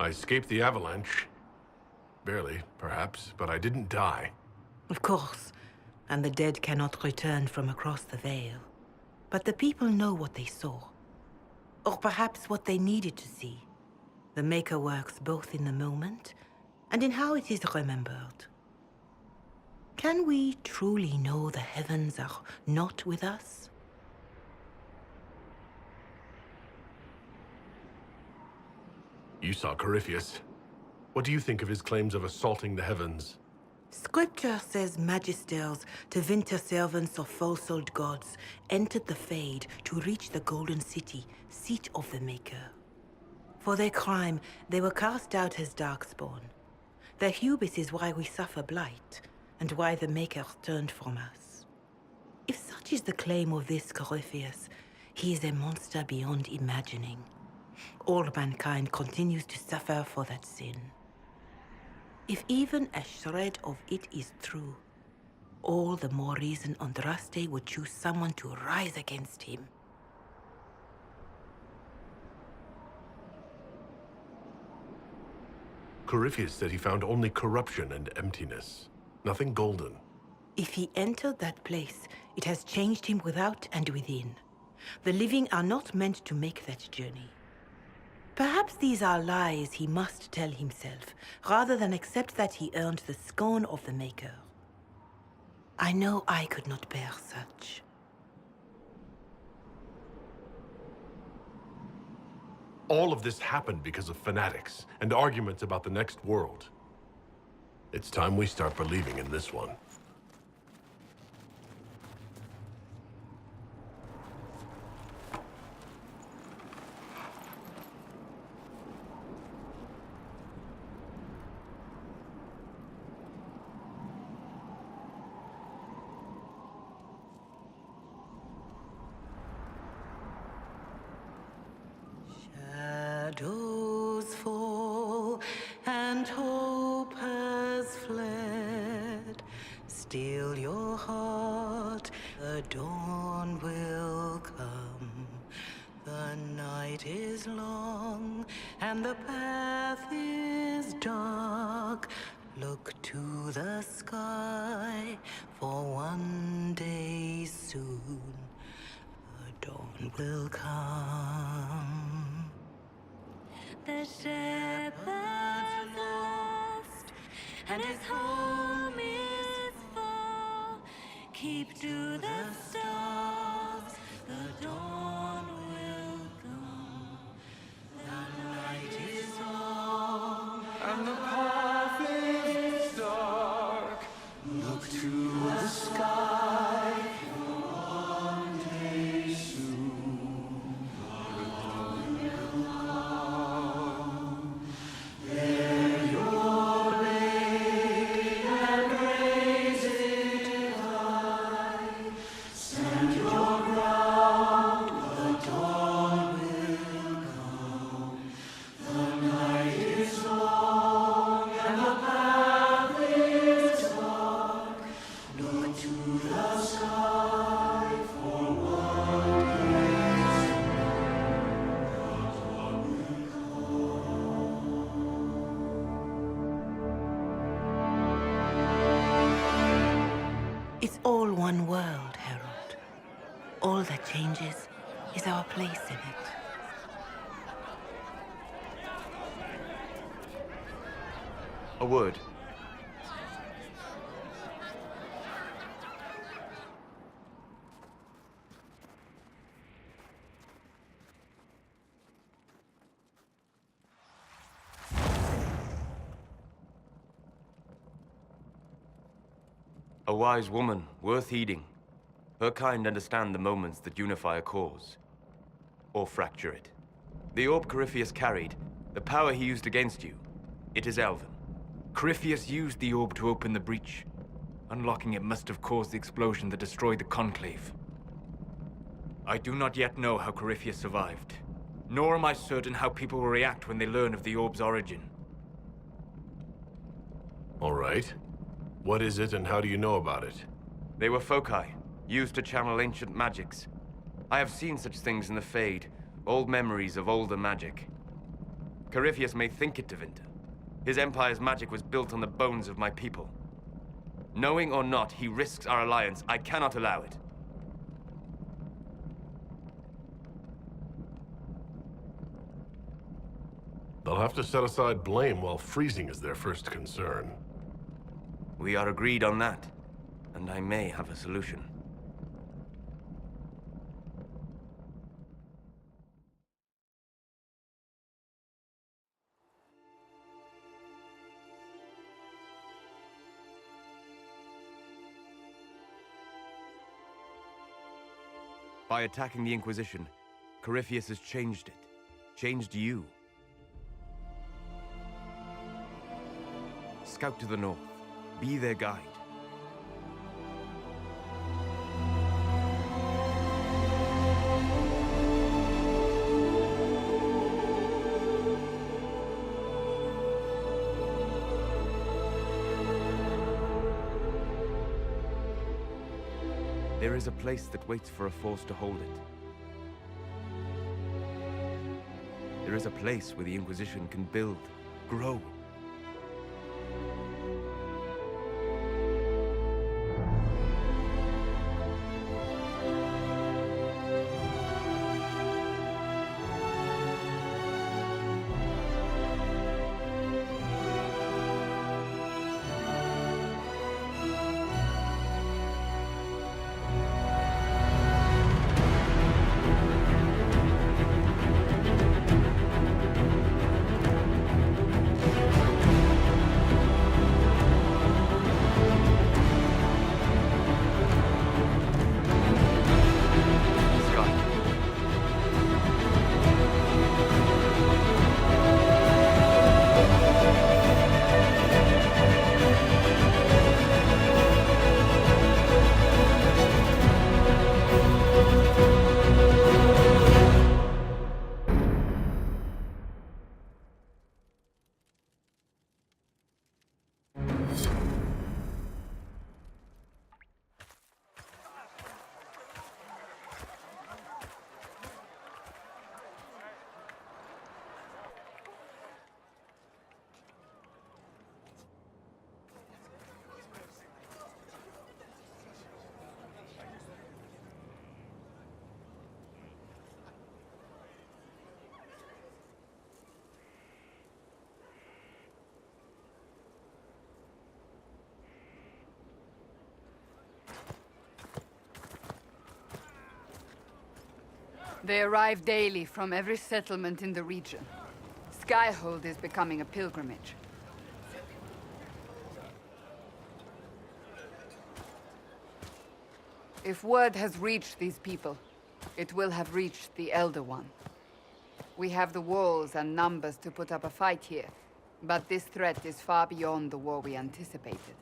I escaped the avalanche. Barely, perhaps, but I didn't die. Of course. And the dead cannot return from across the veil. But the people know what they saw. Or perhaps what they needed to see. The Maker works both in the moment and in how it is remembered. Can we truly know the heavens are not with us? You saw Corypheus. What do you think of his claims of assaulting the heavens? Scripture says magisters, to winter servants of false-souled gods, entered the Fade to reach the Golden City, seat of the Maker. For their crime, they were cast out as darkspawn. Their hubris is why we suffer blight, and why the Maker turned from us. If such is the claim of this Corypheus, he is a monster beyond imagining. All mankind continues to suffer for that sin. If even a shred of it is true, all the more reason Andraste would choose someone to rise against him. Corypheus said he found only corruption and emptiness. Nothing golden. If he entered that place, it has changed him without and within. The living are not meant to make that journey. Perhaps these are lies he must tell himself, rather than accept that he earned the scorn of the Maker. I know I could not bear such. All of this happened because of fanatics and arguments about the next world. It's time we start believing in this one. Shadows fall and hope has fled. Still your heart, the dawn will come. The night is long and the path is dark. Look to the sky, for one day soon the dawn will come. The shepherd's lost, and his home is far. Keep to the stars, the dawn will come. The night is long, and the path is dark. Look to the sky, for one day soon the dawn will come. Bear your blade and raise it high. Stand your ground, the dawn will come. The night is long and the path is dark. Look to the sky, for one day soon the dawn will It's all one world, Herald. All that changes is our place in it. A word. A wise woman, worth heeding. Her kind understand the moments that unify a cause. Or fracture it. The orb Corypheus carried, the power he used against you, it is Elven. Corypheus used the orb to open the breach. Unlocking it must have caused the explosion that destroyed the Conclave. I do not yet know how Corypheus survived, nor am I certain how people will react when they learn of the orb's origin. All right. What is it and how do you know about it? They were foci, used to channel ancient magics. I have seen such things in the Fade, old memories of older magic. Corypheus may think it Tevinter. His empire's magic was built on the bones of my people. Knowing or not, he risks our alliance. I cannot allow it. They'll have to set aside blame while freezing is their first concern. We are agreed on that, and I may have a solution. By attacking the Inquisition, Corypheus has changed it. Changed you. Scout to the north. Be their guide. There is a place that waits for a force to hold it. There is a place where the Inquisition can build, grow. They arrive daily from every settlement in the region. Skyhold is becoming a pilgrimage. If word has reached these people, it will have reached the Elder One. We have the walls and numbers to put up a fight here, but this threat is far beyond the war we anticipated.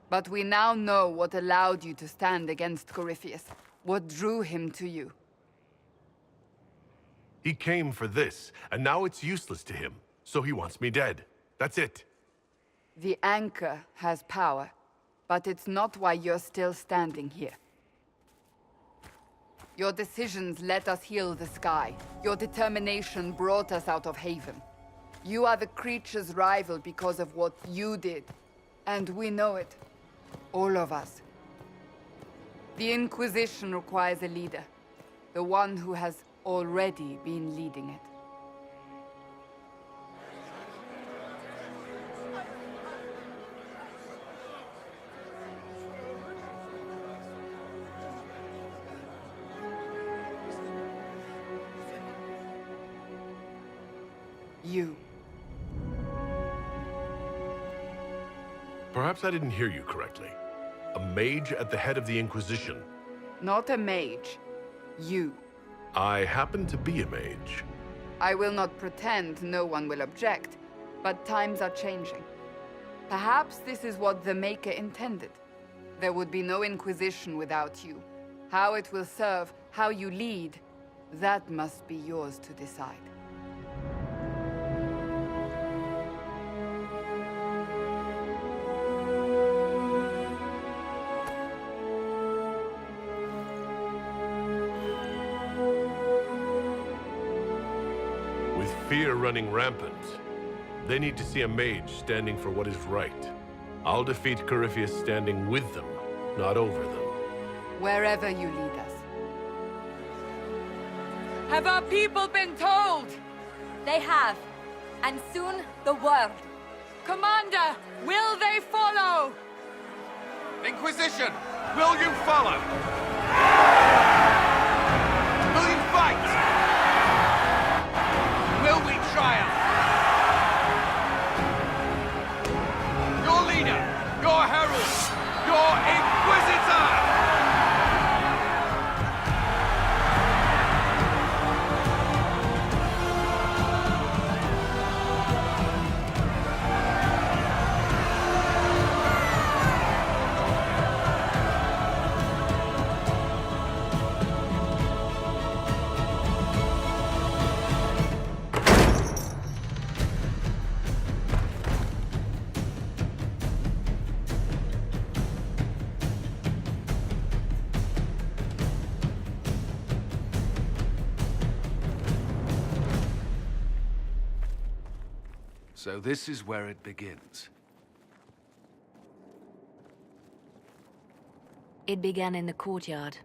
But we now know what allowed you to stand against Corypheus. What drew him to you? He came for this, and now it's useless to him, so he wants me dead. That's it. The Anchor has power, but it's not why you're still standing here. Your decisions let us heal the sky. Your determination brought us out of Haven. You are the creature's rival because of what you did. And we know it. All of us. The Inquisition requires a leader. The one who has already been leading it. You. Perhaps I didn't hear you correctly. A mage at the head of the Inquisition. Not a mage. You. I happen to be a mage. I will not pretend no one will object, but times are changing. Perhaps this is what the Maker intended. There would be no Inquisition without you. How it will serve, how you lead, that must be yours to decide. With fear running rampant, they need to see a mage standing for what is right. I'll defeat Corypheus standing with them, not over them. Wherever you lead us. Have our people been told? They have. And soon, the world. Commander, will they follow? Inquisition, will you follow? Will you fight? Will we triumph? Your leader, your herald, your inquisitor! So this is where it begins. It began in the courtyard.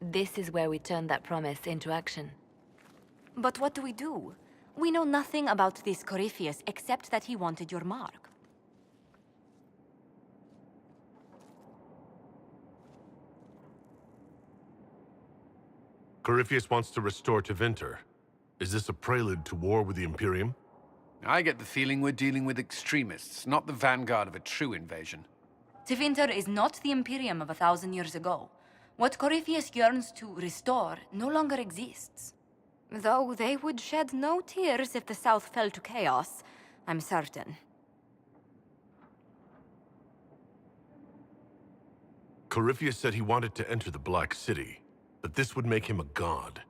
This is where we turned that promise into action. But what do we do? We know nothing about this Corypheus except that he wanted your mark. Corypheus wants to restore Tevinter. Is this a prelude to war with the Imperium? I get the feeling we're dealing with extremists, not the vanguard of a true invasion. Tevinter is not the Imperium of 1,000 years ago. What Corypheus yearns to restore no longer exists. Though they would shed no tears if the South fell to chaos, I'm certain. Corypheus said he wanted to enter the Black City, that this would make him a god.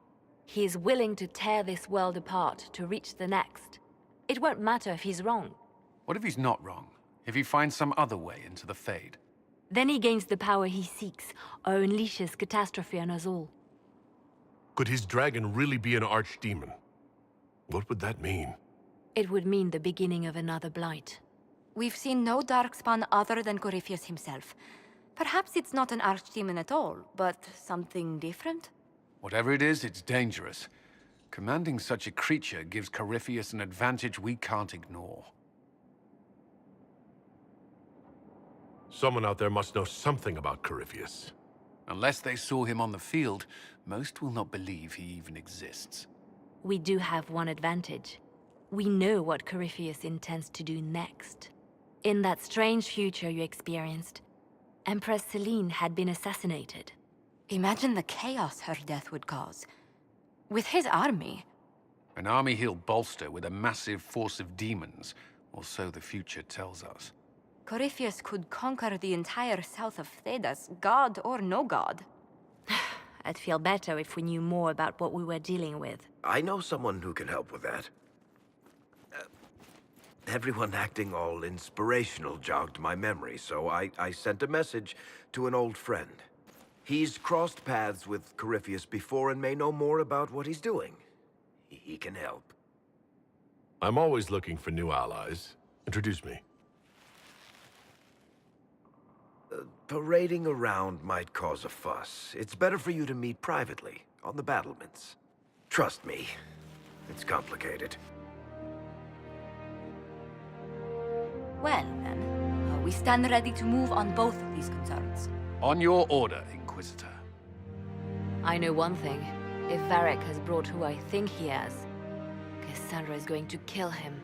He is willing to tear this world apart to reach the next. It won't matter if he's wrong. What if he's not wrong? If he finds some other way into the Fade? Then he gains the power he seeks, or unleashes catastrophe on us all. Could his dragon really be an archdemon? What would that mean? It would mean the beginning of another blight. We've seen no darkspawn other than Corypheus himself. Perhaps it's not an archdemon at all, but something different? Whatever it is, it's dangerous. Commanding such a creature gives Corypheus an advantage we can't ignore. Someone out there must know something about Corypheus. Unless they saw him on the field, most will not believe he even exists. We do have one advantage. We know what Corypheus intends to do next. In that strange future you experienced, Empress Selene had been assassinated. Imagine the chaos her death would cause. With his army. An army he'll bolster with a massive force of demons, or so the future tells us. Corypheus could conquer the entire south of Thedas, god or no god. I'd feel better if we knew more about what we were dealing with. I know someone who can help with that. Everyone acting all inspirational jogged my memory, so I sent a message to an old friend. He's crossed paths with Corypheus before and may know more about what he's doing. He can help. I'm always looking for new allies. Introduce me. Parading around might cause a fuss. It's better for you to meet privately, on the battlements. Trust me, it's complicated. Well, then, we stand ready to move on both of these concerns. On your order, Inquisitor. I know one thing. If Varric has brought who I think he has, Cassandra is going to kill him.